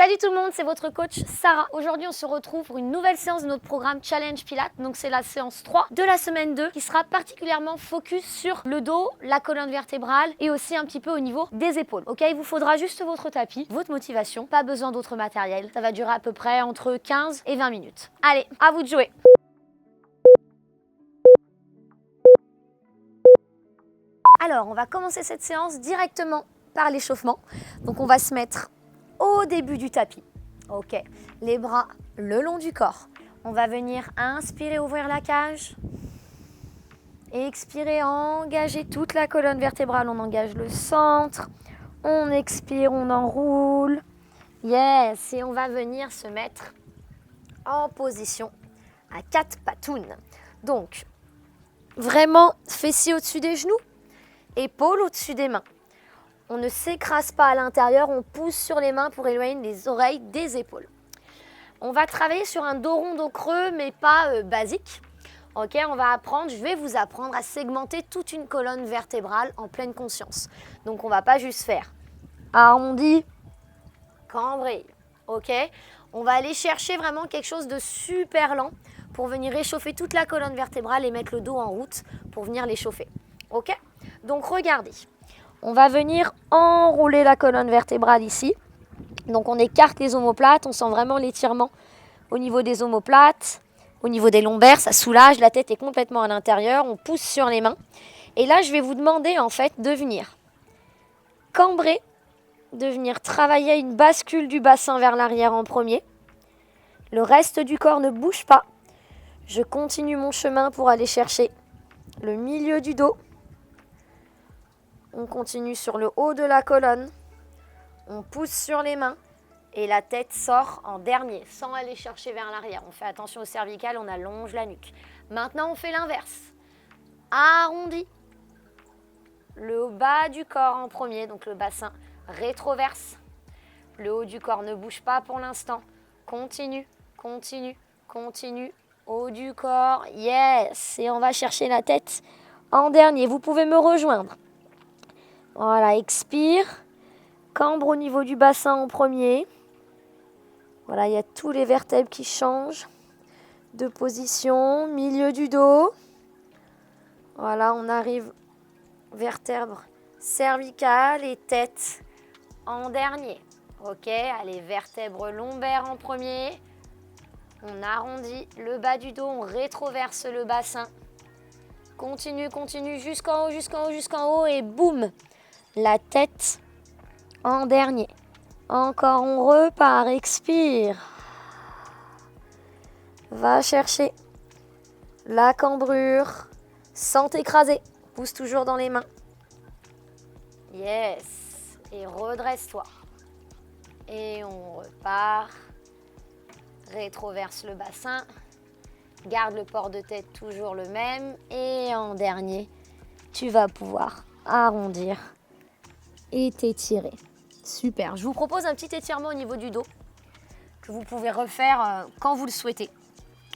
Salut tout le monde, c'est votre coach Sarah. Aujourd'hui, on se retrouve pour une nouvelle séance de notre programme Challenge Pilates. Donc, c'est la séance 3 de la semaine 2 qui sera particulièrement focus sur le dos, la colonne vertébrale et aussi un petit peu au niveau des épaules. Ok, il vous faudra juste votre tapis, votre motivation, pas besoin d'autre matériel. Ça va durer à peu près entre 15 et 20 minutes. Allez, à vous de jouer. Alors, on va commencer cette séance directement par l'échauffement. Donc, on va se mettre au début du tapis. Ok, les bras le long du corps. On va venir inspirer, ouvrir la cage. Expirer, engager toute la colonne vertébrale. On engage le centre. On expire, on enroule. Yes, et on va venir se mettre en position à 4 patounes. Donc, vraiment fessiers au-dessus des genoux, épaules au-dessus des mains. On ne s'écrase pas à l'intérieur, on pousse sur les mains pour éloigner les oreilles des épaules. On va travailler sur un dos rond, dos creux, mais pas basique. Ok, je vais vous apprendre à segmenter toute une colonne vertébrale en pleine conscience. Donc, on ne va pas juste faire arrondi, cambré. Ok, on va aller chercher vraiment quelque chose de super lent pour venir réchauffer toute la colonne vertébrale et mettre le dos en route pour venir l'échauffer. Ok, donc regardez. On va venir enrouler la colonne vertébrale ici. Donc on écarte les omoplates, on sent vraiment l'étirement au niveau des omoplates, au niveau des lombaires, ça soulage, la tête est complètement à l'intérieur, on pousse sur les mains. Et là, je vais vous demander en fait de venir cambrer, de venir travailler une bascule du bassin vers l'arrière en premier. Le reste du corps ne bouge pas. Je continue mon chemin pour aller chercher le milieu du dos. On continue sur le haut de la colonne. On pousse sur les mains et la tête sort en dernier sans aller chercher vers l'arrière. On fait attention au cervical, on allonge la nuque. Maintenant, on fait l'inverse. Arrondi. Le bas du corps en premier, donc le bassin rétroverse. Le haut du corps ne bouge pas pour l'instant. Continue, continue, continue. Haut du corps, yes. Et on va chercher la tête en dernier. Vous pouvez me rejoindre. Voilà, expire. Cambre au niveau du bassin en premier. Voilà, il y a tous les vertèbres qui changent de position. Milieu du dos. Voilà, on arrive vertèbre cervicale et tête en dernier. Ok, allez, vertèbre lombaire en premier. On arrondit le bas du dos, on rétroverse le bassin. Continue, continue, jusqu'en haut, jusqu'en haut, jusqu'en haut et boum, la tête en dernier. Encore, on repart, expire. Va chercher la cambrure sans t'écraser. Pousse toujours dans les mains. Yes. Et redresse-toi. Et on repart. Rétroverse le bassin. Garde le port de tête toujours le même. Et en dernier, tu vas pouvoir arrondir et t'étirer. Super. Je vous propose un petit étirement au niveau du dos que vous pouvez refaire quand vous le souhaitez.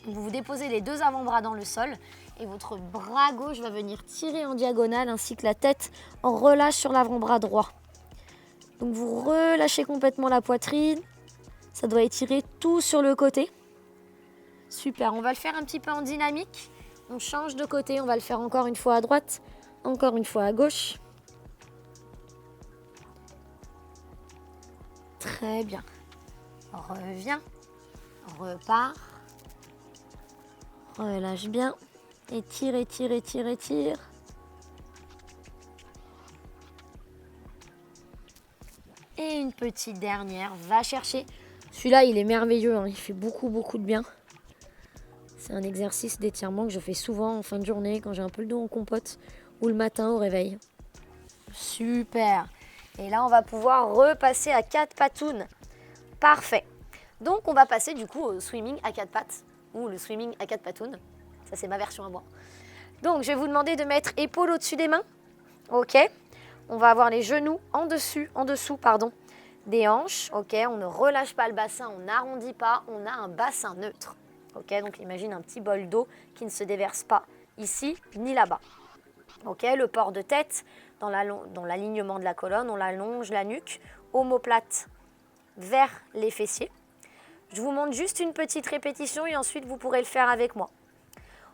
Vous vous déposez les deux avant-bras dans le sol et votre bras gauche va venir tirer en diagonale ainsi que la tête en relâche sur l'avant-bras droit. Donc vous relâchez complètement la poitrine. Ça doit étirer tout sur le côté. Super. On va le faire un petit peu en dynamique. On change de côté. On va le faire encore une fois à droite, encore une fois à gauche. Très bien. Reviens. Repars. Relâche bien. Étire, étire, étire, étire. Et une petite dernière. Va chercher. Celui-là, il est merveilleux. Hein. Il fait beaucoup, beaucoup de bien. C'est un exercice d'étirement que je fais souvent en fin de journée quand j'ai un peu le dos en compote ou le matin au réveil. Super. Et là, on va pouvoir repasser à 4 patounes. Parfait. Donc, on va passer du coup au swimming à 4 pattes ou le swimming à 4 patounes. Ça, c'est ma version à moi. Donc, je vais vous demander de mettre épaules au-dessus des mains. Ok. On va avoir les genoux en dessous, des hanches. Ok. On ne relâche pas le bassin, on n'arrondit pas. On a un bassin neutre. Ok. Donc, imagine un petit bol d'eau qui ne se déverse pas ici ni là-bas. Ok. Le port de tête dans l'alignement de la colonne, on allonge la nuque, omoplate vers les fessiers. Je vous montre juste une petite répétition et ensuite vous pourrez le faire avec moi.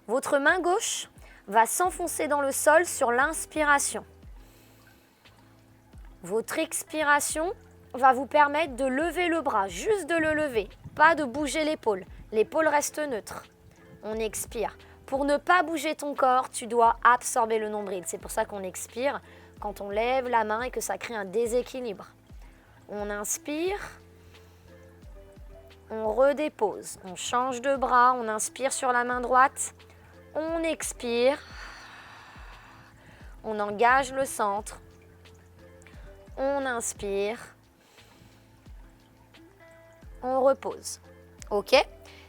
Votre main gauche va s'enfoncer dans le sol sur l'inspiration. Votre expiration va vous permettre de lever le bras, juste de le lever, pas de bouger l'épaule. L'épaule reste neutre. On expire. Pour ne pas bouger ton corps, tu dois absorber le nombril. C'est pour ça qu'on expire quand on lève la main et que ça crée un déséquilibre. On inspire, on redépose, on change de bras, on inspire sur la main droite, on expire, on engage le centre, on inspire, on repose. Ok ?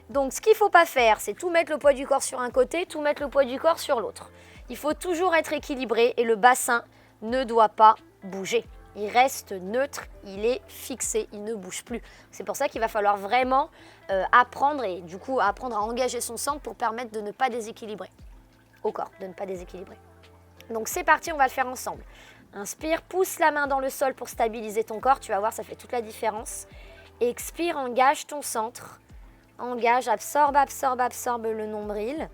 Donc ce qu'il ne faut pas faire, c'est tout mettre le poids du corps sur un côté, tout mettre le poids du corps sur l'autre. Il faut toujours être équilibré et le bassin ne doit pas bouger. Il reste neutre, il est fixé, il ne bouge plus. C'est pour ça qu'il va falloir vraiment apprendre à engager son centre pour permettre de ne pas déséquilibrer au corps, de ne pas déséquilibrer. Donc c'est parti, on va le faire ensemble. Inspire, pousse la main dans le sol pour stabiliser ton corps, tu vas voir, ça fait toute la différence. Expire, engage ton centre. Engage, absorbe le nombril.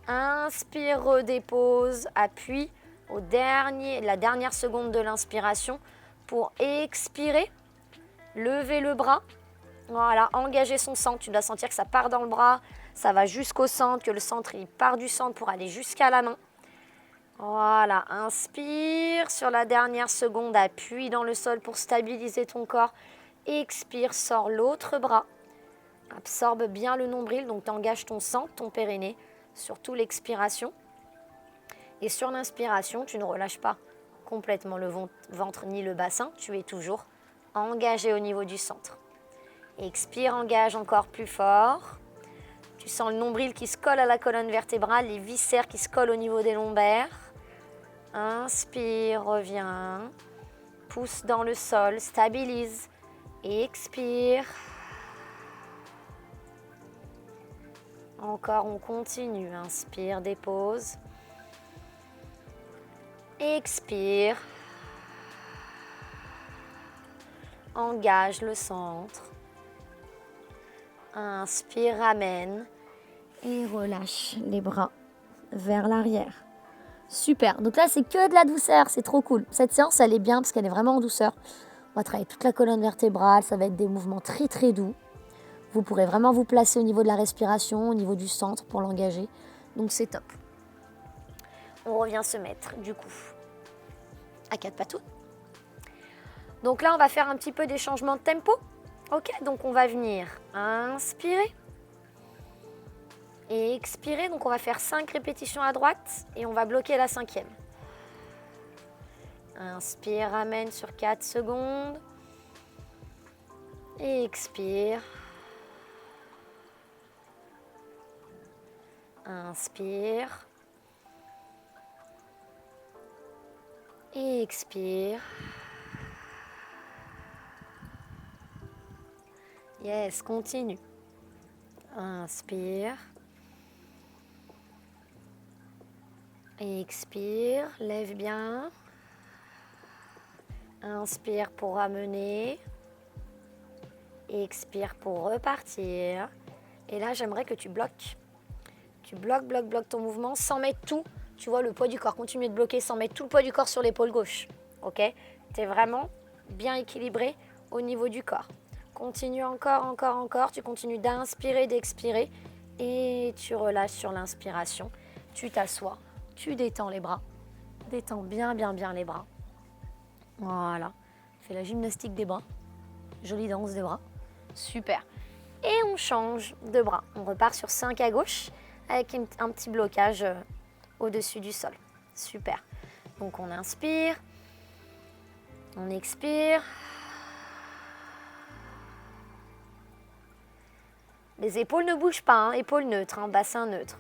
Inspire, redépose, appuie la dernière seconde de l'inspiration pour expirer. Lever le bras. Voilà, engager son centre. Tu dois sentir que ça part dans le bras, ça va jusqu'au centre, que le centre il part du centre pour aller jusqu'à la main. Voilà, inspire. Sur la dernière seconde, appuie dans le sol pour stabiliser ton corps. Expire, sors l'autre bras. Absorbe bien le nombril, donc tu engages ton centre, ton périnée, surtout l'expiration. Et sur l'inspiration, tu ne relâches pas complètement le ventre ni le bassin, tu es toujours engagé au niveau du centre. Expire, engage encore plus fort. Tu sens le nombril qui se colle à la colonne vertébrale, les viscères qui se collent au niveau des lombaires. Inspire, reviens. Pousse dans le sol, stabilise. Expire. Encore, on continue. Inspire, dépose. Expire. Engage le centre. Inspire, ramène. Et relâche les bras vers l'arrière. Super. Donc là, c'est que de la douceur. C'est trop cool. Cette séance, elle est bien parce qu'elle est vraiment en douceur. On va travailler toute la colonne vertébrale. Ça va être des mouvements très, très doux. Vous pourrez vraiment vous placer au niveau de la respiration, au niveau du centre pour l'engager. Donc c'est top. On revient se mettre du coup à quatre patous. Donc là, on va faire un petit peu des changements de tempo. Ok, donc on va venir inspirer et expirer. Donc on va faire 5 répétitions à droite et on va bloquer la 5e. Inspire, ramène sur 4 secondes. Et expire. Inspire. Et expire. Yes, continue. Inspire. Et expire. Lève bien. Inspire pour ramener. Expire pour repartir. Et là, j'aimerais que tu bloques. Tu bloques ton mouvement sans mettre tout. Tu vois, le poids du corps. Continue de bloquer sans mettre tout le poids du corps sur l'épaule gauche. Ok ? Tu es vraiment bien équilibré au niveau du corps. Continue encore. Tu continues d'inspirer, d'expirer. Et tu relâches sur l'inspiration. Tu t'assois. Tu détends les bras. Détends bien les bras. Voilà. Fais la gymnastique des bras. Jolie danse des bras. Super. Et on change de bras. On repart sur 5 à gauche avec un petit blocage au-dessus du sol. Super. Donc on inspire. On expire. Les épaules ne bougent pas, hein. Épaules neutres, hein. Bassin neutre.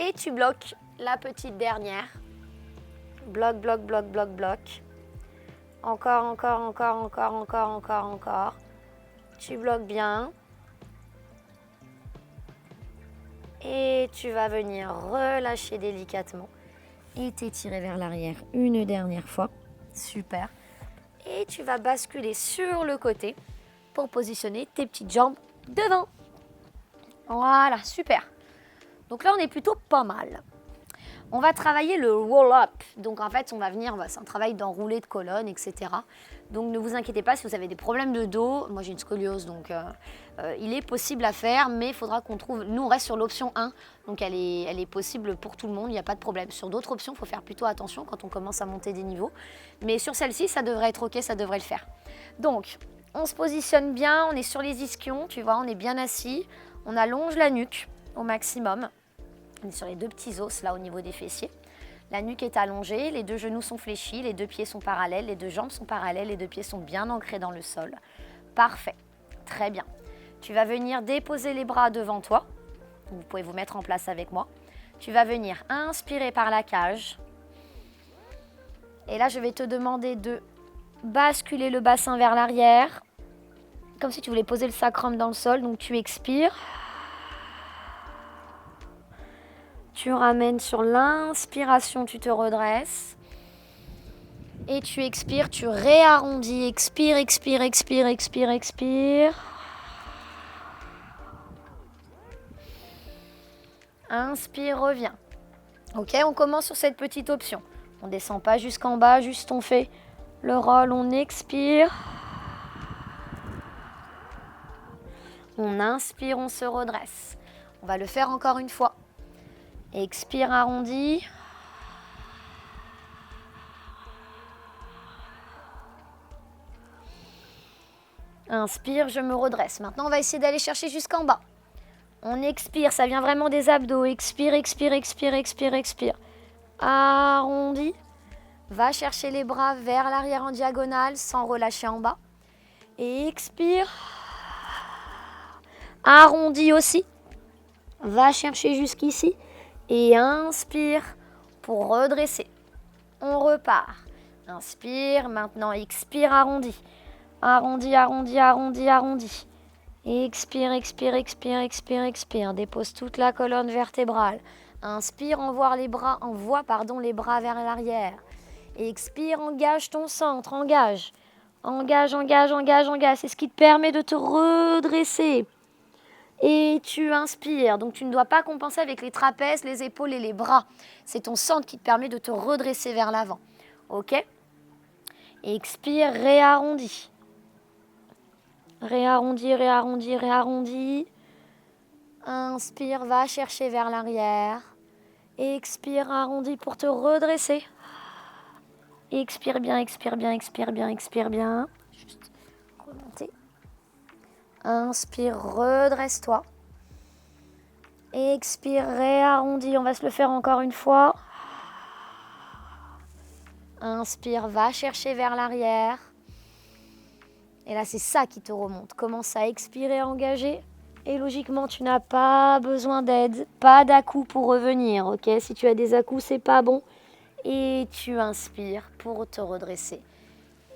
Et tu bloques la petite dernière. Bloc, bloc, bloc, bloc, bloc. Encore, encore, encore, encore, encore, encore, encore. Tu bloques bien. Et tu vas venir relâcher délicatement. Et t'étirer vers l'arrière une dernière fois. Super. Et tu vas basculer sur le côté pour positionner tes petites jambes devant. Voilà, super. Donc là, on est plutôt pas mal. On va travailler le roll-up. Donc en fait, on va venir, c'est un travail d'enrouler de colonne, etc. Donc ne vous inquiétez pas si vous avez des problèmes de dos. Moi, j'ai une scoliose, donc il est possible à faire, mais il faudra qu'on trouve... Nous, on reste sur l'option 1, donc elle est possible pour tout le monde, il n'y a pas de problème. Sur d'autres options, il faut faire plutôt attention quand on commence à monter des niveaux. Mais sur celle-ci, ça devrait être OK, ça devrait le faire. Donc, on se positionne bien, on est sur les ischions, tu vois, on est bien assis. On allonge la nuque au maximum. On est sur les deux petits os, là, au niveau des fessiers. La nuque est allongée, les deux genoux sont fléchis, les deux pieds sont parallèles, les deux jambes sont parallèles, les deux pieds sont bien ancrés dans le sol. Parfait, très bien. Tu vas venir déposer les bras devant toi. Vous pouvez vous mettre en place avec moi. Tu vas venir inspirer par la cage. Et là, je vais te demander de basculer le bassin vers l'arrière, comme si tu voulais poser le sacrum dans le sol. Donc tu expires. Tu ramènes sur l'inspiration, tu te redresses. Et tu expires, tu réarrondis. Expire, expire, expire, expire, expire. Inspire, reviens. Ok, on commence sur cette petite option. On ne descend pas jusqu'en bas, juste on fait le roll, on expire. On inspire, on se redresse. On va le faire encore une fois. Expire, arrondi. Inspire, je me redresse. Maintenant, on va essayer d'aller chercher jusqu'en bas. On expire, ça vient vraiment des abdos. Expire, expire, expire, expire, expire. Arrondi. Va chercher les bras vers l'arrière en diagonale sans relâcher en bas. Et expire. Arrondi aussi. Va chercher jusqu'ici. Et inspire pour redresser. On repart. Inspire, maintenant expire, arrondi. Arrondi, arrondi, arrondi, arrondi. Expire, expire, expire, expire, expire. Dépose toute la colonne vertébrale. Inspire, envoie les bras vers l'arrière. Expire, engage ton centre, engage. Engage, engage, engage, engage. C'est ce qui te permet de te redresser. Et tu inspires. Donc tu ne dois pas compenser avec les trapèzes, les épaules et les bras. C'est ton centre qui te permet de te redresser vers l'avant. Ok ? Expire, réarrondis. Réarrondis, réarrondis, réarrondis. Inspire, va chercher vers l'arrière. Expire, arrondis pour te redresser. Expire bien, expire bien, expire bien, expire bien. Juste remonter. Inspire, redresse-toi. Expire, réarrondis. On va se le faire encore une fois. Inspire, va chercher vers l'arrière. Et là, c'est ça qui te remonte. Commence à expirer, engager. Et logiquement, tu n'as pas besoin d'aide. Pas d'à-coups pour revenir, ok ? Si tu as des à-coups, c'est pas bon. Et tu inspires pour te redresser.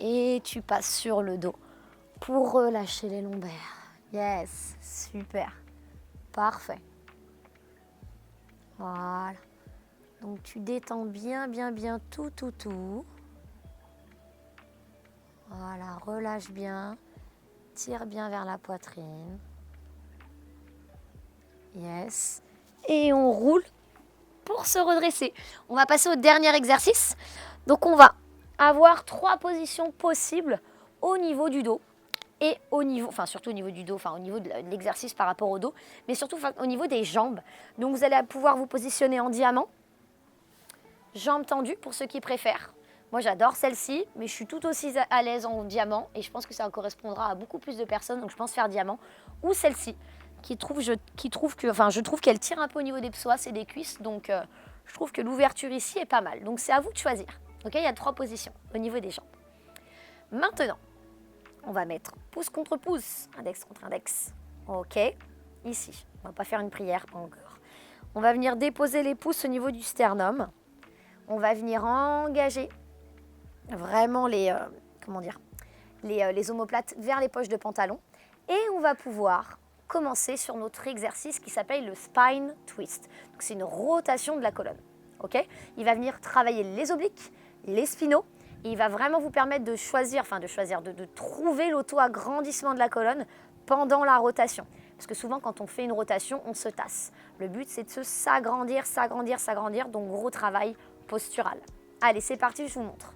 Et tu passes sur le dos pour relâcher les lombaires. Yes, super. Parfait. Voilà. Donc, tu détends bien, bien, bien tout. Voilà, relâche bien. Tire bien vers la poitrine. Yes. Et on roule pour se redresser. On va passer au dernier exercice. Donc, on va avoir 3 positions possibles au niveau du dos. Et au niveau, surtout au niveau du dos, au niveau de l'exercice par rapport au dos, mais surtout au niveau des jambes. Donc vous allez pouvoir vous positionner en diamant, jambes tendues pour ceux qui préfèrent. Moi j'adore celle-ci, mais je suis tout aussi à l'aise en diamant et je pense que ça correspondra à beaucoup plus de personnes, donc je pense faire diamant. Ou celle-ci, je trouve qu'elle tire un peu au niveau des psoas et des cuisses, donc je trouve que l'ouverture ici est pas mal. Donc c'est à vous de choisir. Okay, il y a 3 positions au niveau des jambes. Maintenant, on va mettre pouce contre pouce, index contre index. Ok, ici. On ne va pas faire une prière, pas encore. On va venir déposer les pouces au niveau du sternum. On va venir engager vraiment les omoplates vers les poches de pantalon. Et on va pouvoir commencer sur notre exercice qui s'appelle le spine twist. C'est une rotation de la colonne. Okay, il va venir travailler les obliques, les spinaux. Et il va vraiment vous permettre de trouver l'auto-agrandissement de la colonne pendant la rotation. Parce que souvent, quand on fait une rotation, on se tasse. Le but, c'est de s'agrandir, s'agrandir, s'agrandir. Donc, gros travail postural. Allez, c'est parti, je vous montre.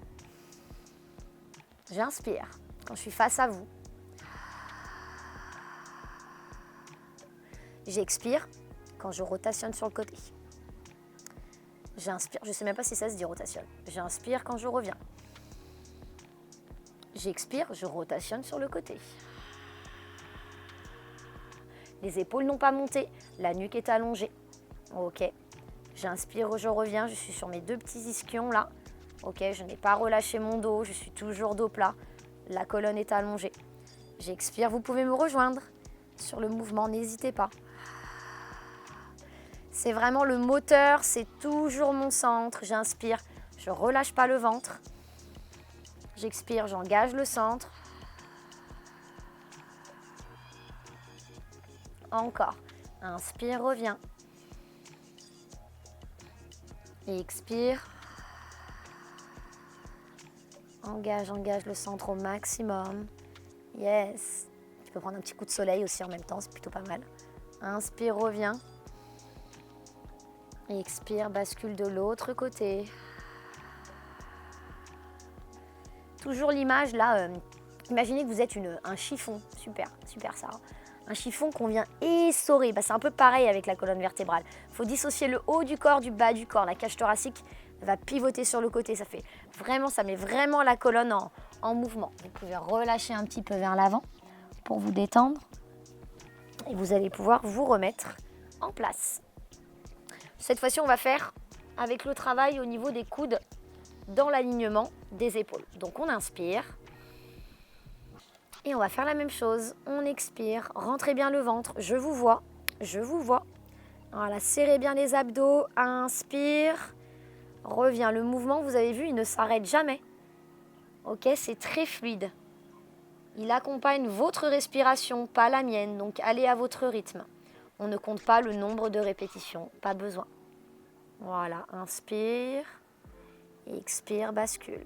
J'inspire quand je suis face à vous. J'expire quand je rotationne sur le côté. J'inspire, je ne sais même pas si ça se dit rotationne. J'inspire quand je reviens. J'expire, je rotationne sur le côté. Les épaules n'ont pas monté, la nuque est allongée. Ok. J'inspire, je reviens, je suis sur mes 2 petits ischions là. Ok, je n'ai pas relâché mon dos, je suis toujours dos plat. La colonne est allongée. J'expire, vous pouvez me rejoindre sur le mouvement, n'hésitez pas. C'est vraiment le moteur, c'est toujours mon centre. J'inspire, je ne relâche pas le ventre. J'expire, j'engage le centre. Encore. Inspire, reviens. Expire. Engage le centre au maximum. Yes. Tu peux prendre un petit coup de soleil aussi en même temps, c'est plutôt pas mal. Inspire, reviens. Expire, bascule de l'autre côté. Toujours l'image là, imaginez que vous êtes un chiffon, super ça. Un chiffon qu'on vient essorer, c'est un peu pareil avec la colonne vertébrale. Il faut dissocier le haut du corps du bas du corps. La cage thoracique va pivoter sur le côté, ça met vraiment la colonne en mouvement. Vous pouvez relâcher un petit peu vers l'avant pour vous détendre et vous allez pouvoir vous remettre en place. Cette fois-ci, on va faire avec le travail au niveau des coudes dans l'alignement des épaules. Donc on inspire et on va faire la même chose. On expire, rentrez bien le ventre, je vous vois. Voilà, serrez bien les abdos, inspire, reviens. Le mouvement, vous avez vu, il ne s'arrête jamais. Ok, c'est très fluide. Il accompagne votre respiration, pas la mienne, donc allez à votre rythme. On ne compte pas le nombre de répétitions, pas besoin. Voilà, inspire, expire, bascule.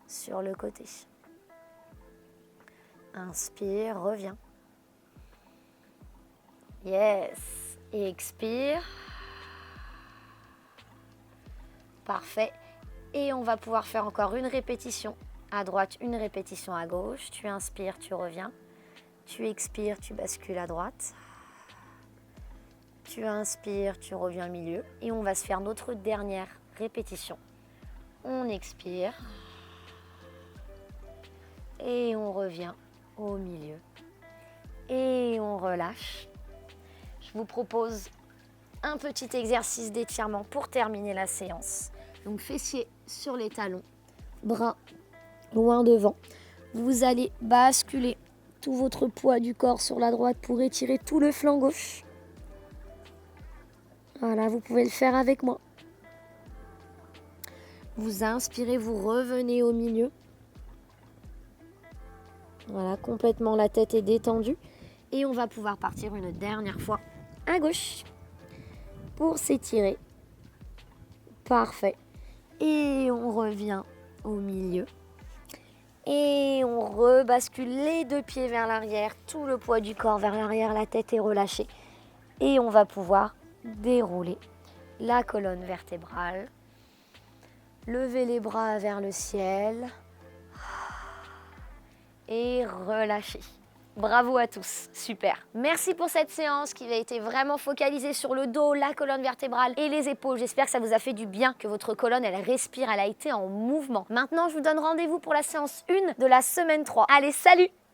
Sur le côté. Inspire, reviens. Yes. Expire. Parfait. Et on va pouvoir faire encore une répétition à droite, une répétition à gauche. Tu inspires, tu reviens. Tu expires, tu bascules à droite. Tu inspires, tu reviens au milieu. Et on va se faire notre dernière répétition. On expire. Et on revient au milieu. Et on relâche. Je vous propose un petit exercice d'étirement pour terminer la séance. Donc fessiers sur les talons, bras loin devant. Vous allez basculer tout votre poids du corps sur la droite pour étirer tout le flanc gauche. Voilà, vous pouvez le faire avec moi. Vous inspirez, vous revenez au milieu. Voilà, complètement la tête est détendue. Et on va pouvoir partir une dernière fois à gauche pour s'étirer. Parfait. Et on revient au milieu. Et on rebascule les 2 pieds vers l'arrière, tout le poids du corps vers l'arrière, la tête est relâchée. Et on va pouvoir dérouler la colonne vertébrale. Lever les bras vers le ciel. Et relâcher. Bravo à tous, super. Merci pour cette séance qui a été vraiment focalisée sur le dos, la colonne vertébrale et les épaules. J'espère que ça vous a fait du bien, que votre colonne, elle respire, elle a été en mouvement. Maintenant, je vous donne rendez-vous pour la séance 1 de la semaine 3. Allez, salut!